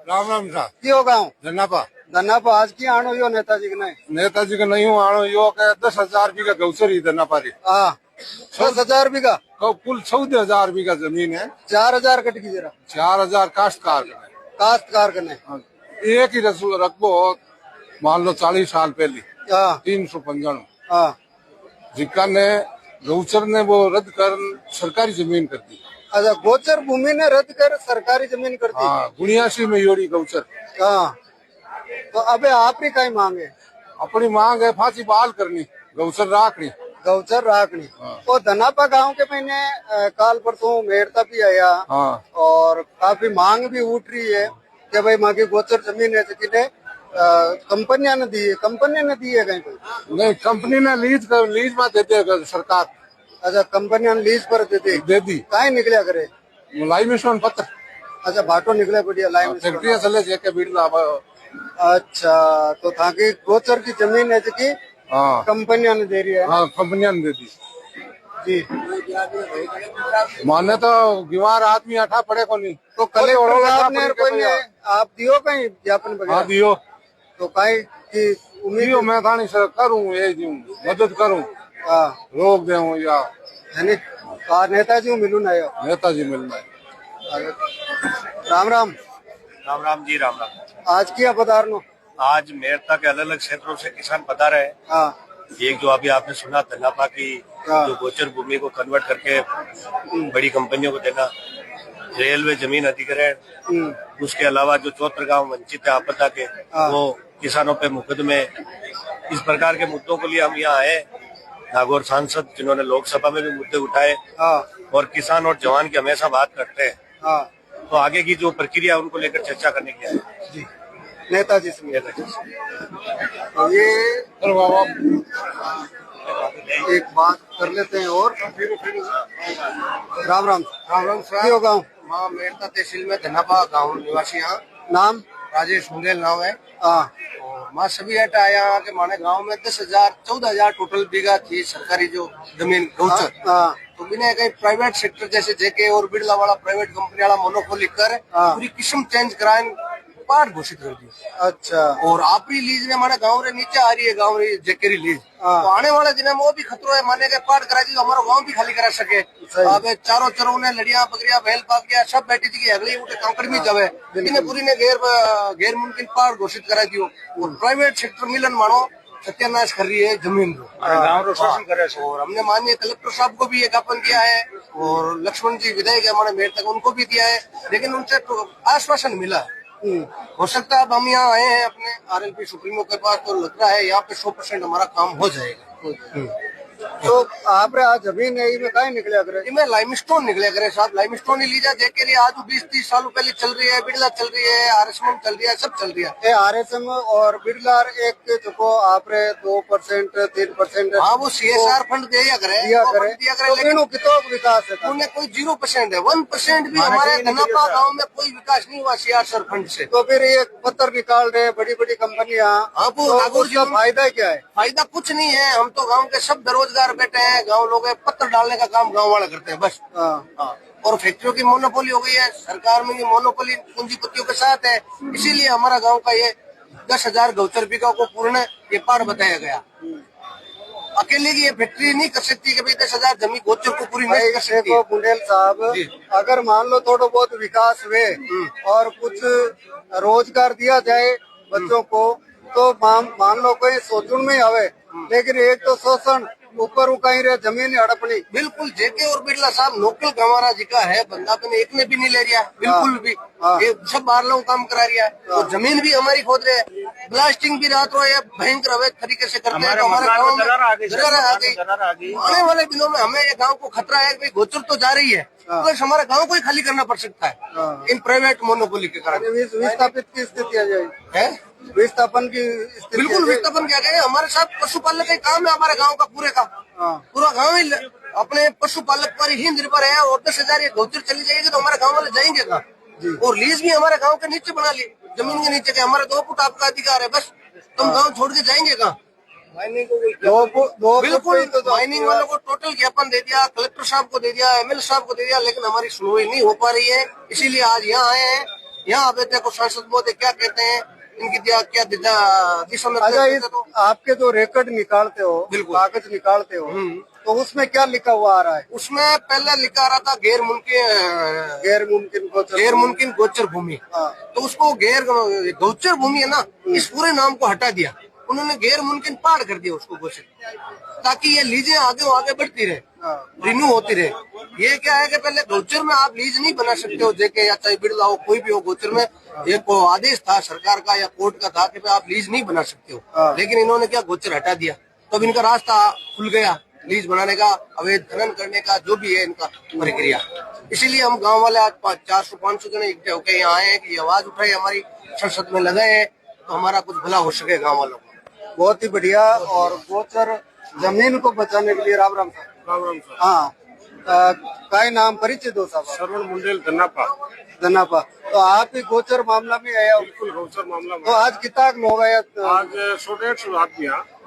राम राम साहब क्यों गाँव धन्नापा धन्नापा आज की आणो यो नेताजी के नहीं नेताजी का नहीं हूँ आणो यो के 10,000 बीघा गौचर ही धन्नापा री। हाँ 10,000 बीघा कुल 14,000 बीघा जमीन है। 4,000 कट की जरा 4,000 काश्तकार का है। काश्तकार करने हाँ, एक ही रकबो मान लो 40 साल पहले हाँ 395 हाँ जिक्का ने गौचर ने वो रद्द कर सरकारी जमीन कर दी। अच्छा गोचर भूमि ने रद्द कर सरकारी जमीन कर दी। हाँ 79 में योड़ी गौचर। हाँ तो अबे आप ही कहीं मांगे अपनी मांग है फांसी बहाल करनी गौचर राखनी। गौचर राखनी। हाँ। तो धनापा गांव के मैंने काल परसों मेरता भी आया। हाँ और काफी मांग भी उठ रही है कि भाई माँ की गोचर जमीन है जिन्हें कंपनियां ने दी है कहीं कोई नहीं कंपनी ने लीज में देते सरकार। अच्छा कंपनियां ने लीज पर दे दी कहीं निकलिया करे लाइमिशन पत्र। अच्छा भाटो निकले बढ़िया लाइन फैक्ट्रिया चले जेके बिड़ला। अच्छा तो ताकि गोचर की जमीन है कि हाँ कंपनियां ने दे रही है। हाँ कंपनियां ने दे दी जी माने तो बीमार आदमी अठा पड़े को नहीं। तो कलेक्टर साहब ने कोई ने आप दियो कहीं ज्ञापन वगैरह? हाँ दियो तो कहीं की उम्मीद मैं थानी से करूँ ये मदद करूँ हाँ रोक दे या नेताजी मिलू ना यो नेताजी मिलना है। राम राम राम राम जी राम राम। आज किया पधारनो आज मेरता के अलग अलग क्षेत्रों से किसान पधारे हैं। हाँ एक जो अभी आपने सुना धन्नापा की हाँ। जो गोचर भूमि को कन्वर्ट करके बड़ी कंपनियों को देना, रेलवे जमीन अधिग्रहण, उसके अलावा जो चौत्र गांव वंचित है आपदा के हाँ। वो किसानों पे मुकदमे, इस प्रकार के मुद्दों के लिए हम यहाँ आए। नागौर सांसद जिन्होंने लोकसभा में भी मुद्दे उठाए हाँ और किसान और जवान की हमेशा बात करते हैं, हाँ तो आगे की जो प्रक्रिया उनको लेकर चर्चा करने के लिए आए। जी नेताजी से तो ये एक बात कर लेते हैं और राम राम क्यों गाँव माँ मेरता तहसील में धनापा गाँव निवासी यहाँ नाम राजेश मुंगेल नाम है। हाँ माँ सभी हटा आया के माने गांव में 14,000 टोटल बीघा थी सरकारी जो जमीन गौचर। हाँ तो बिना कहीं प्राइवेट सेक्टर जैसे जेके और बिड़ला वाला प्राइवेट कंपनी वाला मोनोपोली कर पूरी किस्म चेंज कराए पार्ट घोषित कर दी। अच्छा और आपरी लीज ने माने गाँव रे नीचे आ रही है गाँव री जेके री लीज। तो आने वाले दिन में वो भी खतरो है माने के पार्ट करा दी तो हमारा गाँव भी खाली करा सके। अब चारों चरों ने लड़िया बकरिया बैल पाकिया सब बैठी थी अगली उठे कांकड़ में जावे इन्हें पूरी ने गैर मुमकिन पार्ट घोषित करा दियो। और प्राइवेट सेक्टर मिलन मानो सत्यानाश कर रही है जमीन को गाँव रो शोषण करे। और हमने माननीय कलेक्टर साहब को भी ये ज्ञापन दिया है और लक्ष्मण जी विधायक हमारे मेयर तक उनको भी दिया है, लेकिन उनसे तो आश्वासन मिला है। हो सकता है अब हम यहाँ आए हैं अपने आरएलपी सुप्रीमो के पास, तो लग रहा है यहाँ पे 100% हमारा काम हो जाएगा। तो आप आज जमीन है में कहीं निकले करे इनमें लाइमस्टोन निकले करे साहब, लाइमस्टोन ही लीजा देख के लिए आज 20-30 सालों पहले चल रही है, बिड़ला चल रही है, आरएसएम चल रही है, सब चल रही है। ये आरएसएम और बिड़ला एक जो आप 2% 3% हाँ वो CSR फंड दिया करे लेकिन कितना विकास है उन्हें कोई 0% है, 1% भी हमारे धनापा गाँव में कोई विकास नहीं हुआ CSR फंड से। तो फिर ये पत्थर निकाल रहे बड़ी बड़ी कंपनियां, नागौर का फायदा क्या है? फायदा कुछ नहीं है, हम तो गांव के सब बेरोजगार बैठे हैं, गांव लोग पत्थर डालने का काम गांव वाले करते हैं बस। और फैक्ट्रियों की मोनोपोली हो गई है, सरकार में ये मोनोपोली पूंजीपतियों के साथ है, इसीलिए हमारा गांव का ये 10,000 गौचर बीघा को पूर्ण ये पार बताया गया। अकेले की ये फैक्ट्री नहीं कर सकती कि भाई 10,000 जमीन गोचर को पूरी नहीं कर सकती। बुंदेल साहब अगर मान लो थोड़ा बहुत विकास हुए और कुछ रोजगार दिया जाए बच्चों को तो मान लो कोई सोचने में आवे, लेकिन एक तो शोषण ऊपर कहीं रहे जमीन हड़पनी। बिल्कुल जेके और बिड़ला साहब नौकल गंवारा जी का है बंदा अपने एक ने भी नहीं ले रहा बिल्कुल भी। ये सब बाहर लोग काम करा रहा है और जमीन भी हमारी खोद रहे हैं, ब्लास्टिंग भी रात रो भयंकर अवैध तरीके से करते हैं। हमारे गाँव में दरार आ गई। आने वाले दिनों में हमें ये गाँव को खतरा है कि गोचर तो जा रही है प्लस हमारे गाँव को ही खाली करना पड़ सकता है इन प्राइवेट मोनोपोली के कारण। विस्थापित की स्थिति आ जाएगी, विस्थापन की बिल्कुल विस्थापन क्या कहें। हमारे साथ पशुपालक का काम है हमारे गांव का पूरा गांव ही अपने पशुपालक पर ही निर्भर है। और 10,000 ये गौचर चली जाएगी तो हमारे गांव वाले जाएंगे कहाँ? और लीज भी हमारे गांव के नीचे बना ली, जमीन के नीचे के हमारे 2 फुट आपका अधिकार है, बस तुम गाँव छोड़ के जाएंगे कहाँ? बिल्कुल माइनिंग वालों को टोटल ज्ञापन दे दिया, कलेक्टर साहब को दे दिया, MLA साहब को दे दिया, लेकिन हमारी सुनवाई नहीं हो पा रही है। इसीलिए आज यहाँ आए हैं यहाँ पे देखो सांसद मोदी क्या कहते हैं, इनकी क्या दिशा में अच्छा, आपके जो रिकॉर्ड निकालते हो, बिल्कुल कागज निकालते हो, तो उसमें क्या लिखा हुआ आ रहा है? उसमें पहले लिखा रहा था गैर मुमकिन गोचर भूमि। तो उसको गोचर भूमि है ना, इस पूरे नाम को हटा दिया उन्होंने, गैर मुमकिन पहाड़ कर दिया उसको गोचर, ताकि ये लीजें आगे बढ़ती रहे, रिन्यू होती रहे। ये क्या है कि पहले गोचर में आप लीज नहीं बना सकते हो, जेके या चाहे बिरला हो, कोई भी हो, गोचर में एक आदेश था सरकार का या कोर्ट का था कि आप लीज नहीं बना सकते हो, लेकिन इन्होंने क्या गोचर हटा दिया, तो अब इनका रास्ता खुल गया लीज बनाने का, अवैध खनन करने का, जो भी है इनका प्रक्रिया। इसीलिए हम गांव वाले आज 400-500 जने इकट्ठे होकर यहाँ आए हैं कि ये आवाज उठाई, हमारी संसद में लगाए हैं, तो हमारा कुछ भला हो सके गांव वालों को। बहुत ही बढ़िया। और गोचर जमीन को बचाने के लिए राम राम साहब। राम राम साहब। हाँ, काय नाम परिचय दो साहब? श्रवण मुंडेल धन्नापा। तो आप ही गोचर मामला में आया? बिल्कुल गोचर मामला में। तो आज कितना लोग आया? आज 100-150 आदमी।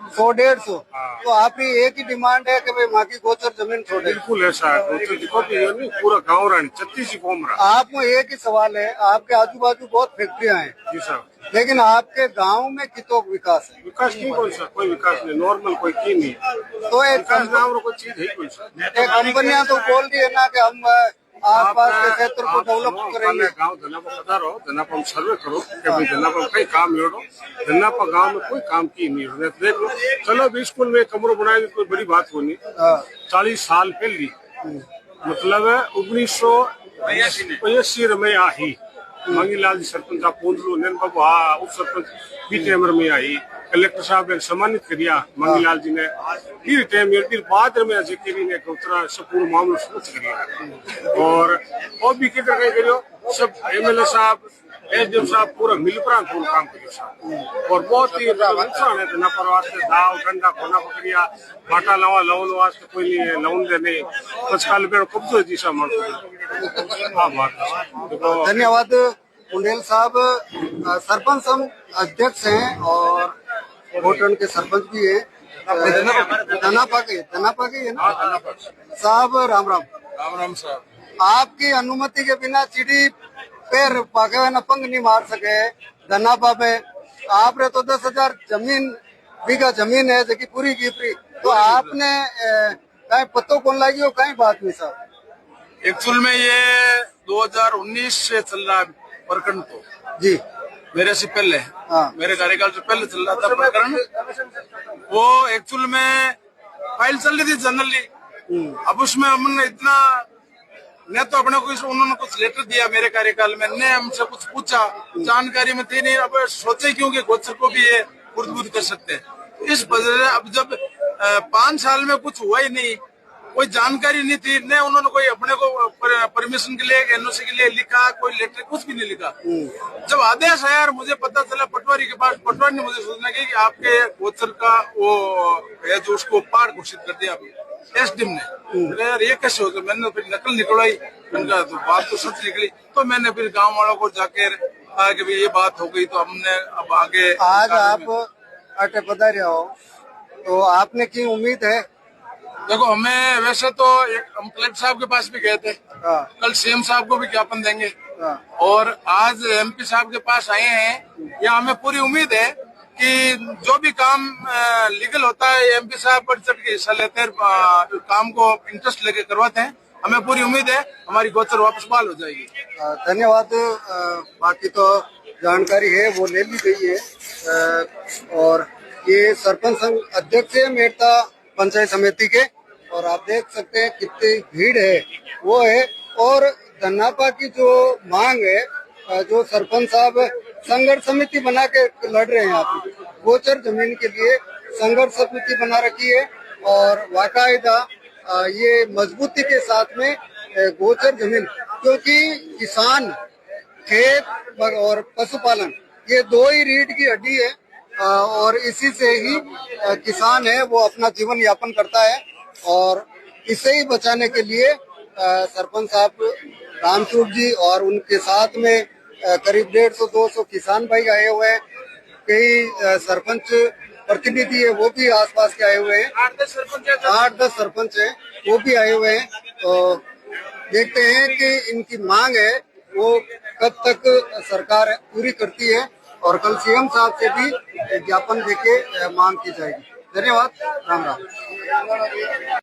100-150। तो आपकी एक ही डिमांड है कि भाई वहाँ की गोचर जमीन छोड़े? बिल्कुल ऐसा है, गोचर जिको भी है नहीं, पूरा गाँव रानी 36 कौम रहा। आप में एक ही सवाल है, आपके आजू बाजू बहुत फैक्ट्रियाँ हैं जी साहब, लेकिन आपके गांव में कितो विकास है? विकास नहीं, कौन सा कोई विकास नहीं, नॉर्मल कोई की नहीं, तो एक नाम कोई चीज है कौन सा। कंपनियां तो बोल रही है ना कि हम आसपास के क्षेत्र को डेवलप करेंगे। गाँव धन्नापा पधारो, धन्नापा में सर्वे करो कि भाई धन्नापा में कई काम जोड़ो, धन्नापा गाँव में कोई काम की नहीं हो। देख लो, चलो भी स्कूल में कमरों बनाए, कोई बड़ी बात होनी। 40 साल पहली मतलब 1985 में आई मंगीलाल जी सरपंच आप पूंजलू नैन बाबू हाँ उप सरपंच बीते अमर में आई, कलेक्टर साहब ने सम्मानित किया मंगीलाल जी ने, फिर टाइम फिर बाद में जेकेरी ने गौतरा से पूरा मामला सोच किया। और भी किधर कहीं करियो, सब एमएलए साहब एसडीएम साहब पूरा मिलकर पूरा काम करियो साहब। और बहुत ही नुकसान है ना, परवास से दाव ठंडा खोना पकड़िया बाटा लावा लवन वास्ते कोई नहीं है, लवन देने कुछ काल पे कब्जो जी सा मार। धन्यवाद मुंडेल साहब। सरपंच संघ अध्यक्ष हैं और होटन के सरपंच भी हैं, धन्नापा के है ना साहब? राम राम। राम राम साहब। आपकी अनुमति के बिना चिड़ी पैर पाके हुए न पंग नहीं मार सके धन्नापा पे। आपने तो 10,000 बीघा जमीन है जो कि पूरी की पूरी, तो आपने कहीं पत्तो कौन लागी हो कहीं बात नहीं साहब? एक्चुअल में ये 2019 से चल रहा है प्रकरण, तो जी मेरे से पहले, मेरे कार्यकाल से पहले चल रहा था प्रकरण। वो एक्चुअल में फाइल चल रही थी जनरली, अब उसमें हमने इतना न तो अपने को उन्होंने कुछ लेटर दिया मेरे कार्यकाल में, न हमसे कुछ पूछा, जानकारी में थी नहीं। अब सोचे क्यों कि गोचर को भी ये बुर्द कर सकते हैं। इस वजह से अब जब 5 साल में कुछ हुआ ही नहीं, कोई जानकारी नहीं थी, न उन्होंने कोई अपने को परमिशन के लिए एनओसी के लिए लिखा, कोई लेटर कुछ भी नहीं लिखा। जब आदेश आया और मुझे पता चला पटवारी के पास, पटवारी ने मुझे सूचना की कि आपके गोचर का वो है जो उसको पार घोषित कर दिया एसडीएम ने। यार ये कैसे हो गया? मैंने फिर नकल निकलवाई, उनका तो बात तो सच निकली, तो मैंने फिर गांव वालों को जाकर कहा कि भाई ये बात हो गई, तो हमने अब आगे। आज आप अटे पधारे हो तो आपने की उम्मीद है? देखो, हमें वैसे तो हम कलेक्टर साहब के पास भी गए थे, कल सीएम साहब को भी ज्ञापन देंगे, और आज एमपी साहब के पास आए हैं। या हमें पूरी उम्मीद है कि जो भी काम लीगल होता है एमपी साहब बढ़ चढ़ के हिस्सा लेते हैं, काम को इंटरेस्ट लेके करवाते हैं। हमें पूरी उम्मीद है हमारी गोचर वापस बहाल हो जाएगी। धन्यवाद। बाकी तो जानकारी है वो ले ली गई है। और ये सरपंच संघ अध्यक्ष है मेड़ता पंचायत समिति के, और आप देख सकते हैं कितनी भीड़ है वो है। और धन्नापा की जो मांग है, जो सरपंच साहब संघर्ष समिति बना के लड़ रहे हैं, आप गोचर जमीन के लिए संघर्ष समिति बना रखी है, और बाकायदा ये मजबूती के साथ में गोचर जमीन, क्योंकि किसान खेत और पशुपालन ये दो ही रीढ़ की हड्डी है, और इसी से ही किसान है वो अपना जीवन यापन करता है। और इसे ही बचाने के लिए सरपंच साहब रामचूर जी और उनके साथ में करीब 150-200 किसान भाई आए हुए हैं, कई सरपंच प्रतिनिधि है वो भी आसपास के आए हुए हैं, 8-10 सरपंच है वो भी आए हुए हैं। तो देखते हैं कि इनकी मांग है वो कब तक सरकार पूरी करती है और कल सीएम साहब से भी ज्ञापन देके मांग की जाएगी। धन्यवाद। राम राम।